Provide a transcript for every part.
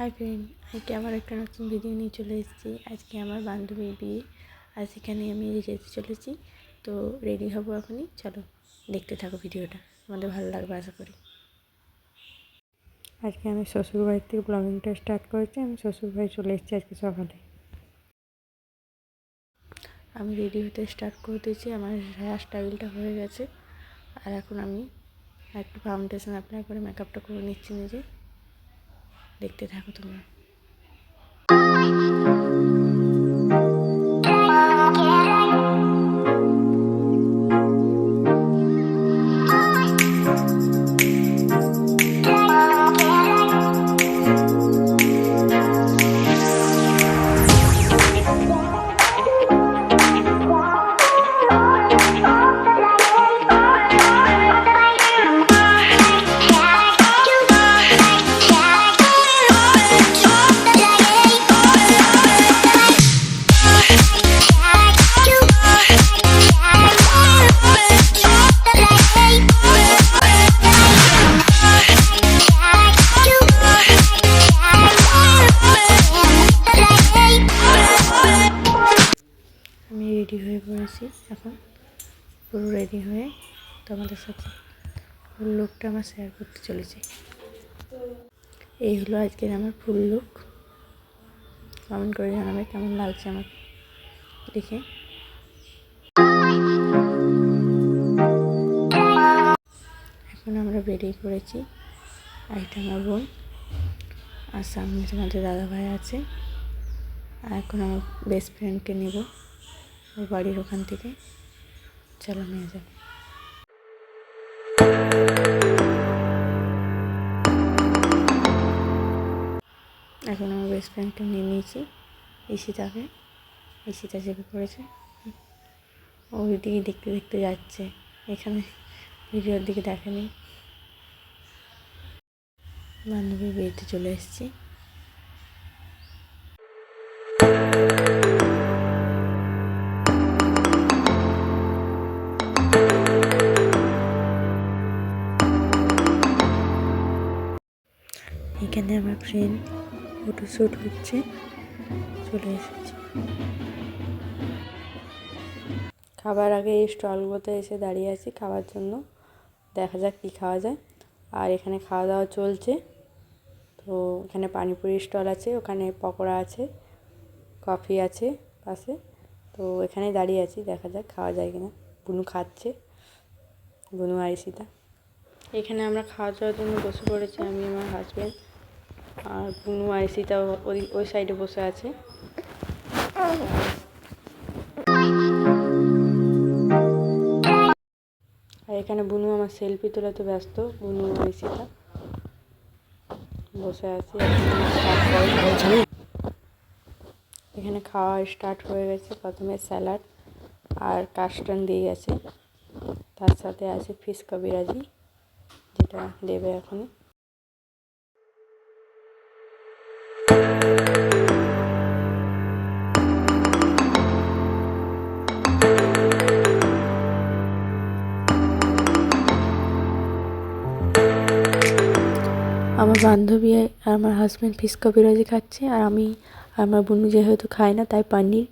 Hi friend, আজকে আমার একটা নতুন ভিডিও নিয়ে চলে এসেছি। আজকে আমার বান্ধবীর বিয়ে, আর সেখানে আমি যেতে চলেছি। তো রেডি হব এখনই, চলো দেখতে থাকো ভিডিওটা, আমাদের ভালো লাগবে আশা করি। আজকে আমি শ্বশুরবাড়ির থেকে ব্লগিংটা স্টার্ট করেছি। আমি শ্বশুরবাড়ি চলে এসেছি আজকে সকালে। আমি রেডি হতে স্টার্ট করে দিয়েছি, আমার হেয়ার স্টাইলটা হয়ে গেছে। আর এখন আমি একটু ফাউন্ডেশন অ্যাপ্লাই করে মেকআপটা করে নিচ্ছি নিজে। দেখতে থাকো তোমরা। আমি রেডি হয়ে পড়েছি, এখন পুরো রেডি হয়ে তোমাদের সাথে ফুল লুকটা আমার শেয়ার করতে চলেছি। এই হলো আজকের আমার ফুল লুক। কমেন্ট করে জানাবে কেমন লাগছে আমার দেখে। এখন আমরা বেরিয়ে পড়েছি, আর এটা আমার বোন, আর সামনে তোমাদের দাদা ভাই আছে। আর এখন আমার বেস্ট ফ্রেন্ডকে নেব ওর বাড়ির ওখান থেকে, চলো নিয়ে যাবে। এখন আমার বেস্ট ফ্রেন্ডকে নিয়ে নিয়েছি, ঈশিতাকে। ঈশিতা চেপে পড়েছে, ওই দিকে দেখতে দেখতে যাচ্ছে, এখানে ভিডিওর দিকে দেখেনি। বান্ধবীর বিয়েতে চলে এসেছি। এখানে আমার ফ্রেন্ড ফটোশ্যুট হচ্ছে, চলে এসেছি। খাবার আগে এই স্টলগুলোতে এসে দাঁড়িয়ে আছি খাওয়ার জন্য, দেখা যাক কী খাওয়া যায়। আর এখানে খাওয়া দাওয়া চলছে। তো এখানে পানিপুরি স্টল আছে, ওখানে পকোড়া আছে, কফি আছে পাশে। তো এখানে দাঁড়িয়ে আছি, দেখা যাক খাওয়া যায় কিনা। বুনু খাচ্ছে, বুনু আর ঈশিতা। এখানে আমরা খাওয়া দাওয়ার জন্য বসে পড়েছি, আমি আমার হাজব্যান্ড, আর বুনু আর ঈশিতা ওই সাইডে বসে আছে। আর এখানে বুনু আমার সেলফি তোলাতে ব্যস্ত, বুনু আর ঈশিতা বসে আছি। এখানে খাওয়া স্টার্ট হয়ে গেছে। প্রথমে স্যালাড আর কাস্টার্ড দিয়ে গেছে, তার সাথে আছে ফিশ কবিরাজি, যেটা দেবে এখনই। আমার বান্ধবী আর আমার হাজব্যান্ড ফিশ কবিরাজি খাচ্ছে, আর আমি আমার বোন যেহেতু খায় না, তাই পানির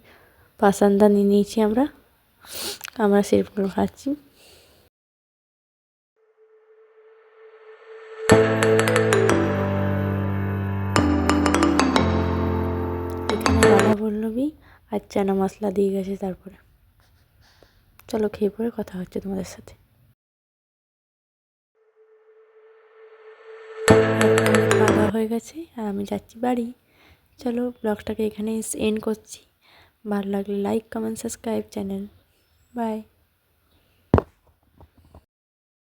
পাসান্দা নিয়ে নিয়েছি। আমরা সেগুলো খাচ্ছি। এখানে রাধা পল্লবী আর চানা মশলা দিয়ে গেছে। তারপরে চলো খেয়ে পরে কথা হচ্ছে তোমাদের সাথে। খাওয়া দাওয়া হয়ে গেছে, আর আমি যাচ্ছি বাড়ি। চলো ব্লগটাকে এখানে এন্ড করছি। ভালো লাগলে like, comment, subscribe channel. By.